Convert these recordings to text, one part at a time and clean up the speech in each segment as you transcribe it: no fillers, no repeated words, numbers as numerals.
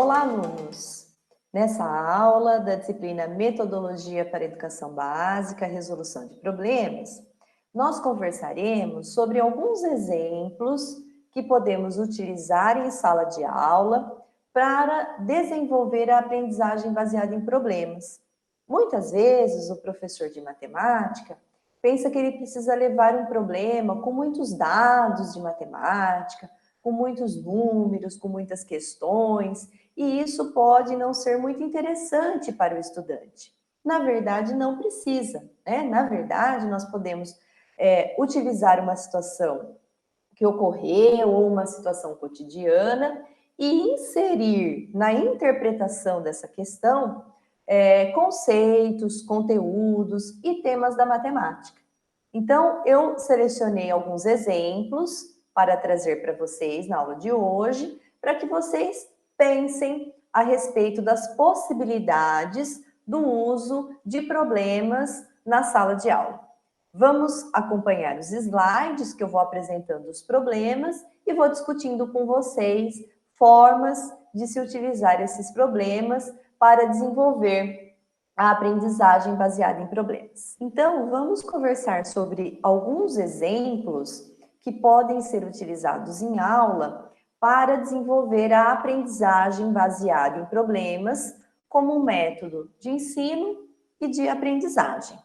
Olá, alunos! Nessa aula da disciplina Metodologia para Educação Básica, Resolução de Problemas, nós conversaremos sobre alguns exemplos que podemos utilizar em sala de aula para desenvolver a aprendizagem baseada em problemas. Muitas vezes, o professor de matemática pensa que ele precisa levar um problema com muitos dados de matemática, com muitos números, com muitas questões, e isso pode não ser muito interessante para o estudante. Na verdade, não precisa, né? Na verdade, nós podemos utilizar uma situação que ocorreu ou uma situação cotidiana e inserir na interpretação dessa questão conceitos, conteúdos e temas da matemática. Então, eu selecionei alguns exemplos para trazer para vocês na aula de hoje, para que vocês pensem a respeito das possibilidades do uso de problemas na sala de aula. Vamos acompanhar os slides que eu vou apresentando os problemas e vou discutindo com vocês formas de se utilizar esses problemas para desenvolver a aprendizagem baseada em problemas. Então, vamos conversar sobre alguns exemplos que podem ser utilizados em aula para desenvolver a aprendizagem baseada em problemas como um método de ensino e de aprendizagem.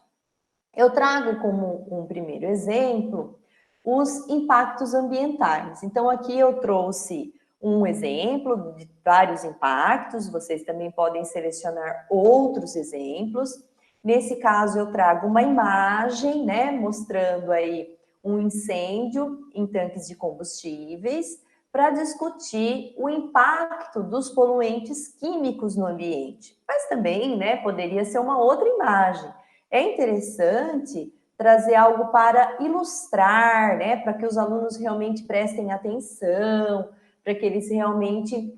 Eu trago como um primeiro exemplo os impactos ambientais. Então, aqui eu trouxe um exemplo de vários impactos, vocês também podem selecionar outros exemplos. Nesse caso, eu trago uma imagem, né, mostrando aí um incêndio em tanques de combustíveis, para discutir o impacto dos poluentes químicos no ambiente. Mas também, né, poderia ser uma outra imagem. É interessante trazer algo para ilustrar, né, para que os alunos realmente prestem atenção, para que eles realmente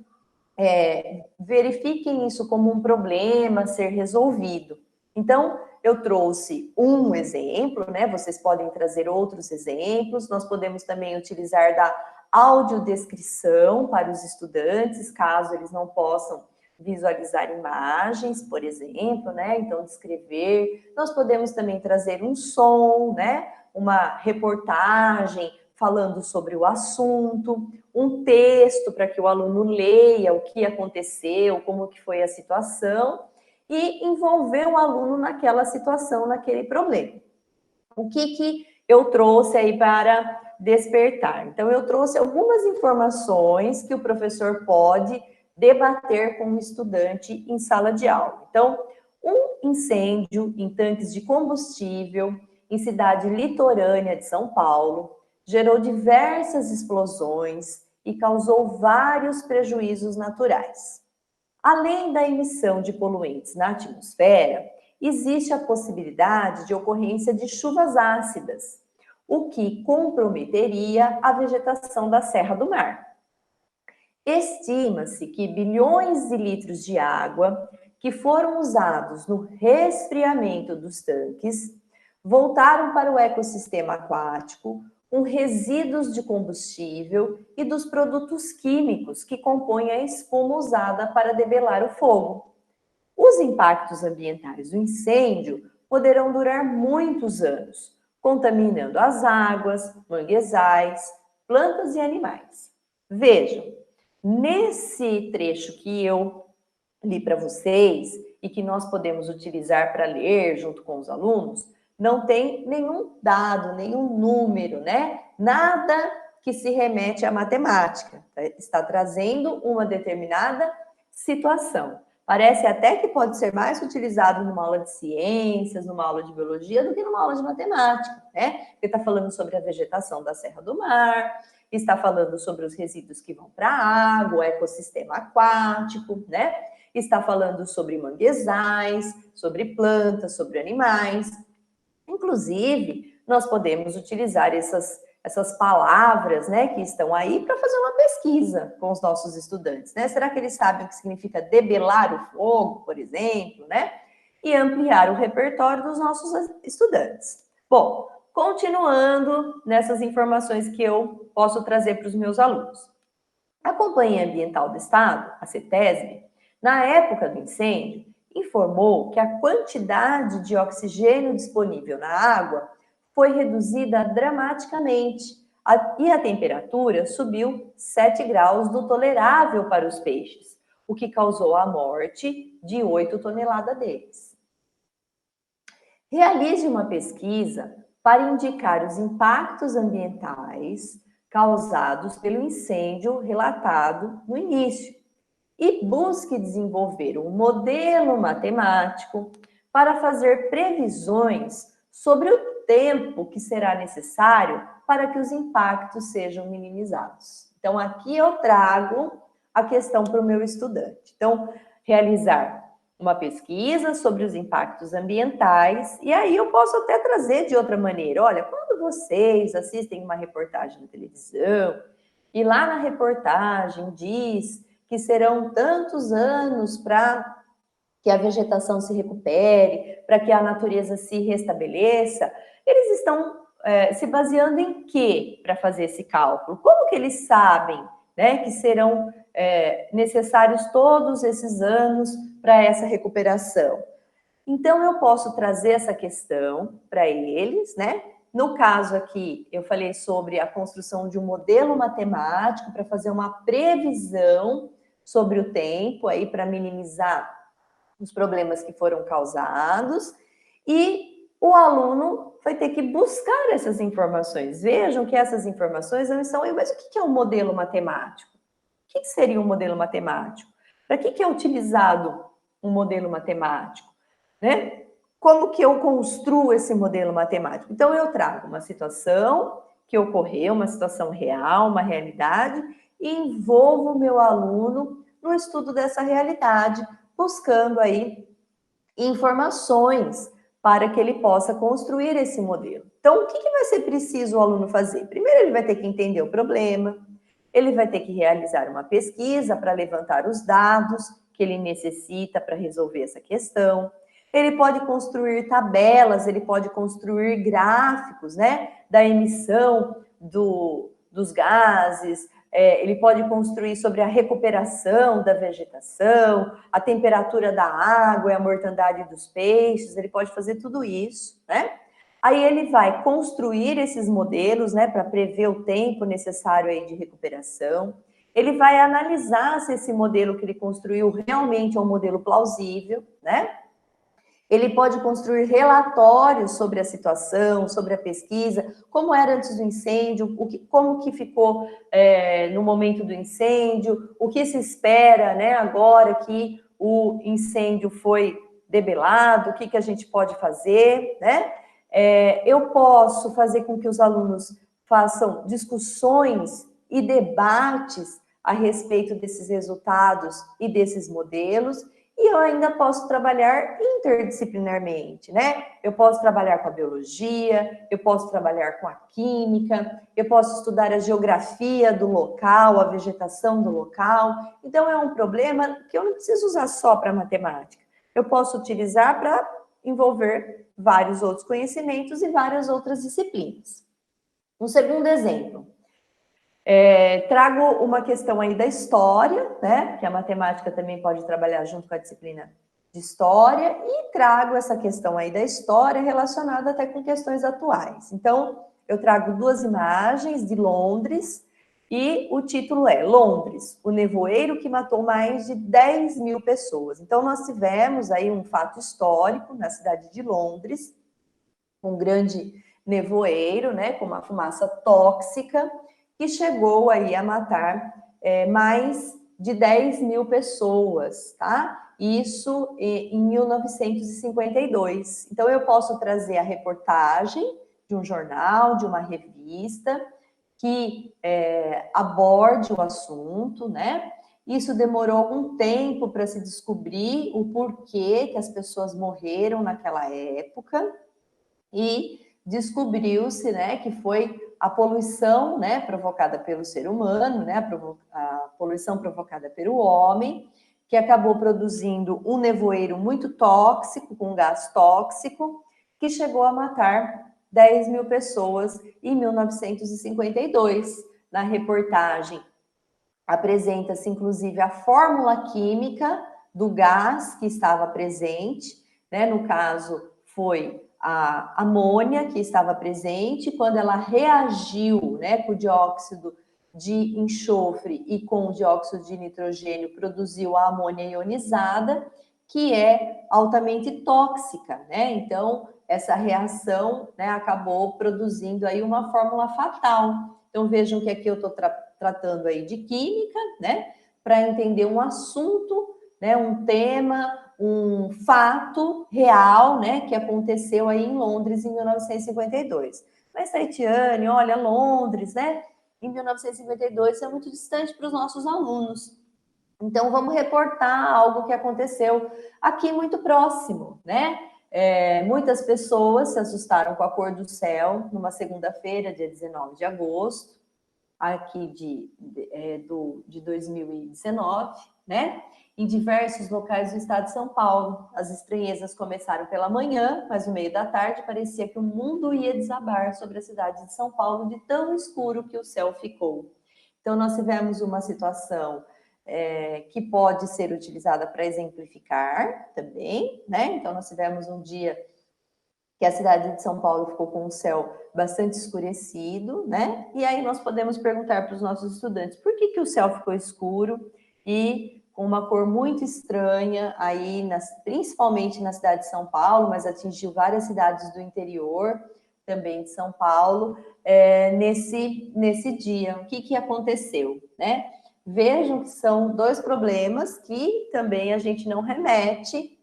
verifiquem isso como um problema a ser resolvido. Então, eu trouxe um exemplo, né? Vocês podem trazer outros exemplos. Nós podemos também utilizar da audiodescrição para os estudantes, caso eles não possam visualizar imagens, por exemplo, né? Então, descrever. Nós podemos também trazer um som, né? Uma reportagem falando sobre o assunto, um texto para que o aluno leia o que aconteceu, como que foi a situação, e envolver o aluno naquela situação, naquele problema. O que eu trouxe aí para despertar? Então, eu trouxe algumas informações que o professor pode debater com o estudante em sala de aula. Então, um incêndio em tanques de combustível em cidade litorânea de São Paulo gerou diversas explosões e causou vários prejuízos naturais. Além da emissão de poluentes na atmosfera, existe a possibilidade de ocorrência de chuvas ácidas, o que comprometeria a vegetação da Serra do Mar. Estima-se que bilhões de litros de água que foram usados no resfriamento dos tanques voltaram para o ecossistema aquático com resíduos de combustível e dos produtos químicos que compõem a espuma usada para debelar o fogo. Os impactos ambientais do incêndio poderão durar muitos anos, contaminando as águas, manguezais, plantas e animais. Vejam, nesse trecho que eu li para vocês e que nós podemos utilizar para ler junto com os alunos, não tem nenhum dado, nenhum número, né? Nada que se remete à matemática. Está trazendo uma determinada situação. Parece até que pode ser mais utilizado numa aula de ciências, numa aula de biologia, do que numa aula de matemática, né? Porque está falando sobre a vegetação da Serra do Mar, está falando sobre os resíduos que vão para a água, o ecossistema aquático, né? Está falando sobre manguezais, sobre plantas, sobre animais. Inclusive, nós podemos utilizar essas palavras, né, que estão aí para fazer uma pesquisa com os nossos estudantes, né? Será que eles sabem o que significa debelar o fogo, por exemplo, né? E ampliar o repertório dos nossos estudantes. Bom, continuando nessas informações que eu posso trazer para os meus alunos. A Companhia Ambiental do Estado, a CETESB, na época do incêndio, informou que a quantidade de oxigênio disponível na água foi reduzida dramaticamente e a temperatura subiu 7 graus do tolerável para os peixes, o que causou a morte de 8 toneladas deles. Realize uma pesquisa para indicar os impactos ambientais causados pelo incêndio relatado no início e busque desenvolver um modelo matemático para fazer previsões sobre o tempo que será necessário para que os impactos sejam minimizados. Então, aqui eu trago a questão para o meu estudante. Então, realizar uma pesquisa sobre os impactos ambientais, e aí eu posso até trazer de outra maneira. Olha, quando vocês assistem uma reportagem na televisão, e lá na reportagem diz que serão tantos anos para que a vegetação se recupere, para que a natureza se restabeleça, eles estão se baseando em quê para fazer esse cálculo? Como que eles sabem, né, que serão necessários todos esses anos para essa recuperação? Então, eu posso trazer essa questão para eles, né? No caso aqui, eu falei sobre a construção de um modelo matemático para fazer uma previsão sobre o tempo, aí para minimizar os problemas que foram causados, e o aluno vai ter que buscar essas informações. Vejam que essas informações não estão aí, mas o que é um modelo matemático? O que seria um modelo matemático? Para que é utilizado um modelo matemático? Né? Como que eu construo esse modelo matemático? Então, eu trago uma situação que ocorreu, uma situação real, uma realidade, e envolvo o meu aluno no estudo dessa realidade, buscando aí informações para que ele possa construir esse modelo. Então, o que vai ser preciso o aluno fazer? Primeiro, ele vai ter que entender o problema, ele vai ter que realizar uma pesquisa para levantar os dados que ele necessita para resolver essa questão. Ele pode construir tabelas, ele pode construir gráficos, né, da emissão dos gases, ele pode construir sobre a recuperação da vegetação, a temperatura da água e a mortandade dos peixes, ele pode fazer tudo isso, né? Aí ele vai construir esses modelos, né, para prever o tempo necessário aí de recuperação. Ele vai analisar se esse modelo que ele construiu realmente é um modelo plausível, né? Ele pode construir relatórios sobre a situação, sobre a pesquisa, como era antes do incêndio, como que ficou no momento do incêndio, o que se espera, né, agora que o incêndio foi debelado, o que a gente pode fazer, né? Eu posso fazer com que os alunos façam discussões e debates a respeito desses resultados e desses modelos, e eu ainda posso trabalhar interdisciplinarmente, né? Eu posso trabalhar com a biologia, eu posso trabalhar com a química, eu posso estudar a geografia do local, a vegetação do local. Então, é um problema que eu não preciso usar só para matemática. Eu posso utilizar para envolver vários outros conhecimentos e várias outras disciplinas. Um segundo exemplo. Trago uma questão aí da história, né? Que a matemática também pode trabalhar junto com a disciplina de história, e trago essa questão aí da história relacionada até com questões atuais. Então, eu trago duas imagens de Londres, e o título é Londres, o nevoeiro que matou mais de 10 mil pessoas. Então, nós tivemos aí um fato histórico na cidade de Londres, um grande nevoeiro, né? Com uma fumaça tóxica, que chegou aí a matar mais de 10 mil pessoas, tá? Isso em 1952. Então, eu posso trazer a reportagem de um jornal, de uma revista, que aborde o assunto, né? Isso demorou algum tempo para se descobrir o porquê que as pessoas morreram naquela época, e descobriu-se, né, que foi a poluição, né, provocada pelo ser humano, né, a poluição provocada pelo homem, que acabou produzindo um nevoeiro muito tóxico, com gás tóxico, que chegou a matar 10 mil pessoas em 1952. Na reportagem Apresenta-se, inclusive, a fórmula química do gás que estava presente, né? No caso, foi a amônia que estava presente, quando ela reagiu, né, com o dióxido de enxofre e com o dióxido de nitrogênio, produziu a amônia ionizada, que é altamente tóxica, né? Então, essa reação, né, acabou produzindo aí uma fórmula fatal. Então, vejam que aqui eu estou tratando aí de química, né, para entender um assunto, né, um tema, um fato real, né, que aconteceu aí em Londres em 1952. Mas, Taitiane, olha, Londres, né, em 1952 é muito distante para os nossos alunos. Então, vamos reportar algo que aconteceu aqui muito próximo, né? Muitas pessoas se assustaram com a cor do céu numa segunda-feira, dia 19 de agosto, aqui de 2019, né? Em diversos locais do estado de São Paulo. As estranhezas começaram pela manhã, mas no meio da tarde parecia que o mundo ia desabar sobre a cidade de São Paulo, de tão escuro que o céu ficou. Então, nós tivemos uma situação que pode ser utilizada para exemplificar também, né? Então, nós tivemos um dia que a cidade de São Paulo ficou com o céu bastante escurecido, né? E aí nós podemos perguntar para os nossos estudantes, por que o céu ficou escuro e com uma cor muito estranha aí, principalmente na cidade de São Paulo, mas atingiu várias cidades do interior também de São Paulo, nesse dia. O que aconteceu, né? Vejam que são dois problemas que também a gente não remete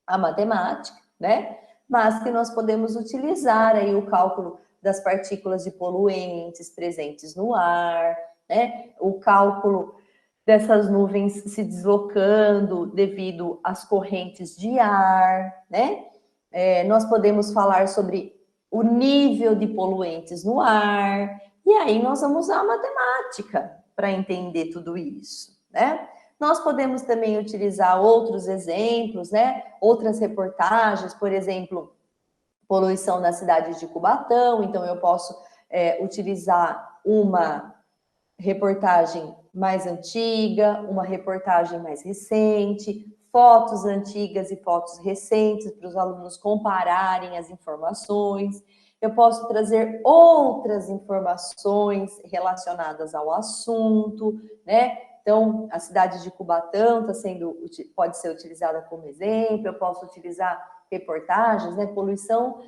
à matemática, né? Mas que nós podemos utilizar aí o cálculo das partículas de poluentes presentes no ar, né? O cálculo dessas nuvens se deslocando devido às correntes de ar, né? Nós podemos falar sobre o nível de poluentes no ar, e aí nós vamos usar a matemática para entender tudo isso, né? Nós podemos também utilizar outros exemplos, né? Outras reportagens, por exemplo, poluição na cidade de Cubatão. Então, eu posso utilizar uma reportagem mais antiga, uma reportagem mais recente, fotos antigas e fotos recentes para os alunos compararem as informações. Eu posso trazer outras informações relacionadas ao assunto, né? Então, a cidade de Cubatão pode ser utilizada como exemplo. Eu posso utilizar reportagens, né? Poluição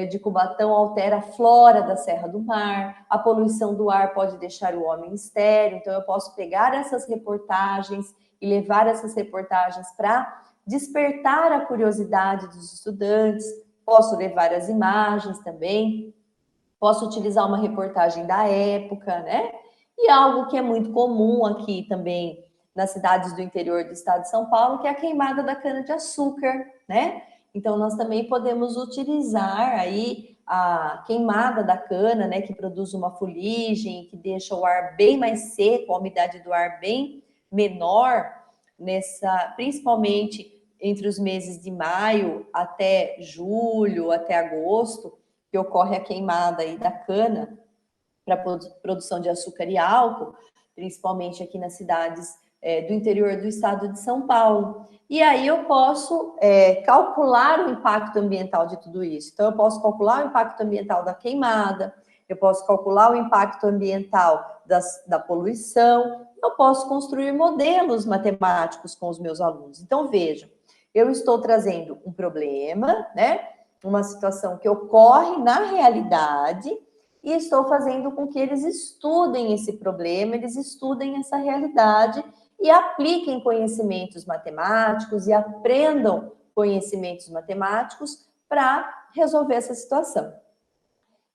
de Cubatão altera a flora da Serra do Mar, a poluição do ar pode deixar o homem estéril. Então, eu posso pegar essas reportagens e levar essas reportagens para despertar a curiosidade dos estudantes. Posso levar as imagens também, posso utilizar uma reportagem da época, né? E algo que é muito comum aqui também nas cidades do interior do estado de São Paulo, que é a queimada da cana-de-açúcar, né? Então, nós também podemos utilizar aí a queimada da cana, né, que produz uma fuligem, que deixa o ar bem mais seco, a umidade do ar bem menor, principalmente entre os meses de maio até julho, até agosto, que ocorre a queimada aí da cana para produção de açúcar e álcool, principalmente aqui nas cidades do interior do estado de São Paulo. E aí eu posso calcular o impacto ambiental de tudo isso. Então, eu posso calcular o impacto ambiental da queimada, eu posso calcular o impacto ambiental da poluição, eu posso construir modelos matemáticos com os meus alunos. Então, vejam, eu estou trazendo um problema, né? Uma situação que ocorre na realidade, e estou fazendo com que eles estudem esse problema, eles estudem essa realidade e apliquem conhecimentos matemáticos e aprendam conhecimentos matemáticos para resolver essa situação.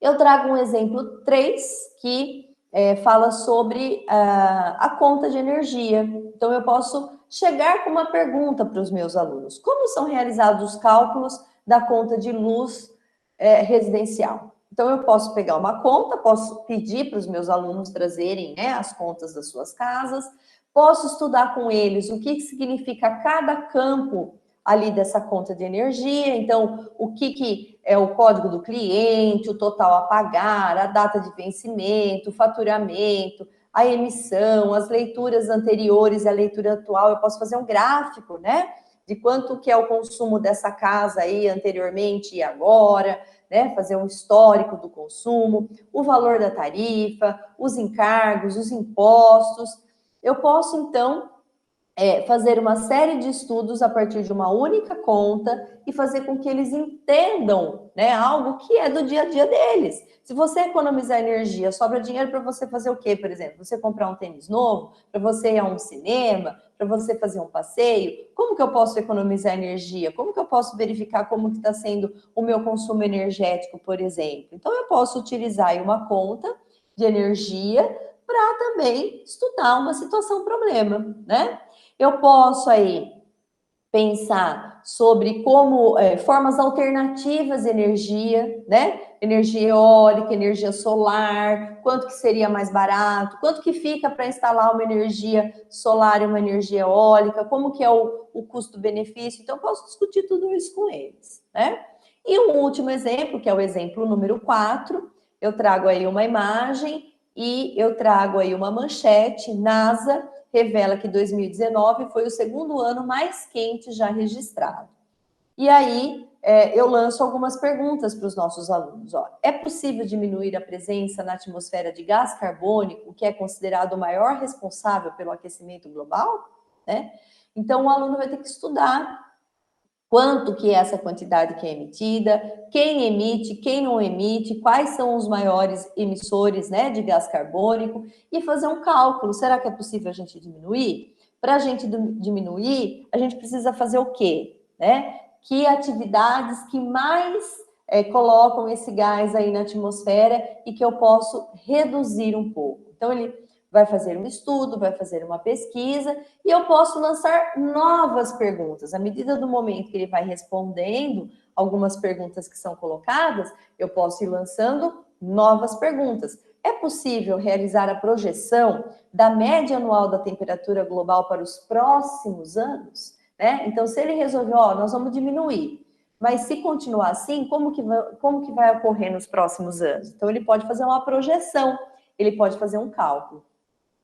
Eu trago um exemplo 3 que fala sobre a conta de energia. Então, eu posso chegar com uma pergunta para os meus alunos. Como são realizados os cálculos da conta de luz residencial? Então, eu posso pegar uma conta, posso pedir para os meus alunos trazerem as contas das suas casas, posso estudar com eles o que significa cada campo ali dessa conta de energia. Então, o que é o código do cliente, o total a pagar, a data de vencimento, o faturamento, a emissão, as leituras anteriores e a leitura atual, eu posso fazer um gráfico, né? De quanto que é o consumo dessa casa aí anteriormente e agora, né? Fazer um histórico do consumo, o valor da tarifa, os encargos, os impostos. Eu posso, então, fazer uma série de estudos a partir de uma única conta e fazer com que eles entendam, né, algo que é do dia a dia deles. Se você economizar energia, sobra dinheiro para você fazer o quê, por exemplo? Você comprar um tênis novo, para você ir a um cinema, para você fazer um passeio? Como que eu posso economizar energia? Como que eu posso verificar como que está sendo o meu consumo energético, por exemplo? Então, eu posso utilizar aí uma conta de energia para também estudar uma situação problema, né? Eu posso aí pensar sobre como formas alternativas de energia, né? Energia eólica, energia solar, quanto que seria mais barato, quanto que fica para instalar uma energia solar e uma energia eólica, como que é o custo-benefício. Então, eu posso discutir tudo isso com eles, né? E um último exemplo, que é o exemplo número 4, eu trago aí uma imagem e eu trago aí uma manchete. NASA revela que 2019 foi o segundo ano mais quente já registrado. E aí, eu lanço algumas perguntas para os nossos alunos. Ó. É possível diminuir a presença na atmosfera de gás carbônico, que é considerado o maior responsável pelo aquecimento global? Né? Então, o aluno vai ter que estudar quanto que é essa quantidade que é emitida, quem emite, quem não emite, quais são os maiores emissores, né, de gás carbônico, e fazer um cálculo. Será que é possível a gente diminuir? Para a gente diminuir, a gente precisa fazer o quê? Né? Que atividades que mais colocam esse gás aí na atmosfera e que eu posso reduzir um pouco. Então, ele vai fazer um estudo, vai fazer uma pesquisa, e eu posso lançar novas perguntas. À medida do momento que ele vai respondendo algumas perguntas que são colocadas, eu posso ir lançando novas perguntas. É possível realizar a projeção da média anual da temperatura global para os próximos anos? Né? Então, se ele resolveu, nós vamos diminuir, mas se continuar assim, como que vai ocorrer nos próximos anos? Então, ele pode fazer uma projeção, ele pode fazer um cálculo.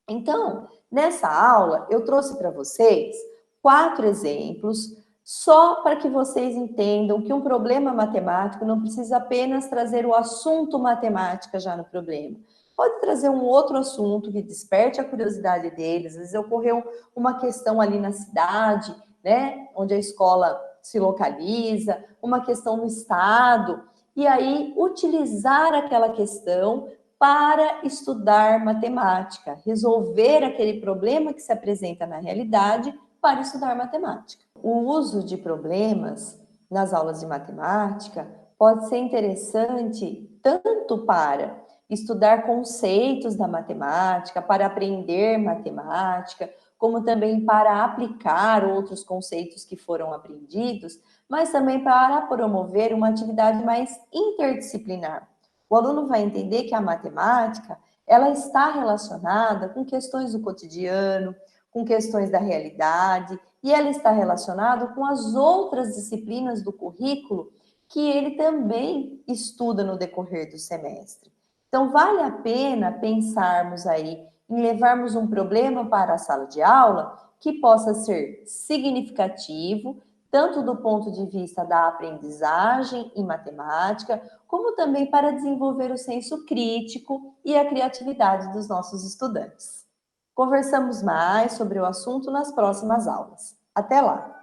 Então, nessa aula, eu trouxe para vocês 4 exemplos, só para que vocês entendam que um problema matemático não precisa apenas trazer o assunto matemática já no problema. Pode trazer um outro assunto que desperte a curiosidade deles. Às vezes ocorreu uma questão ali na cidade, né, onde a escola se localiza, uma questão no estado, e aí utilizar aquela questão para estudar matemática, resolver aquele problema que se apresenta na realidade para estudar matemática. O uso de problemas nas aulas de matemática pode ser interessante tanto para estudar conceitos da matemática, para aprender matemática, como também para aplicar outros conceitos que foram aprendidos, mas também para promover uma atividade mais interdisciplinar. O aluno vai entender que a matemática, ela está relacionada com questões do cotidiano, com questões da realidade, e ela está relacionada com as outras disciplinas do currículo que ele também estuda no decorrer do semestre. Então, vale a pena pensarmos aí em levarmos um problema para a sala de aula que possa ser significativo, tanto do ponto de vista da aprendizagem em matemática, como também para desenvolver o senso crítico e a criatividade dos nossos estudantes. Conversamos mais sobre o assunto nas próximas aulas. Até lá!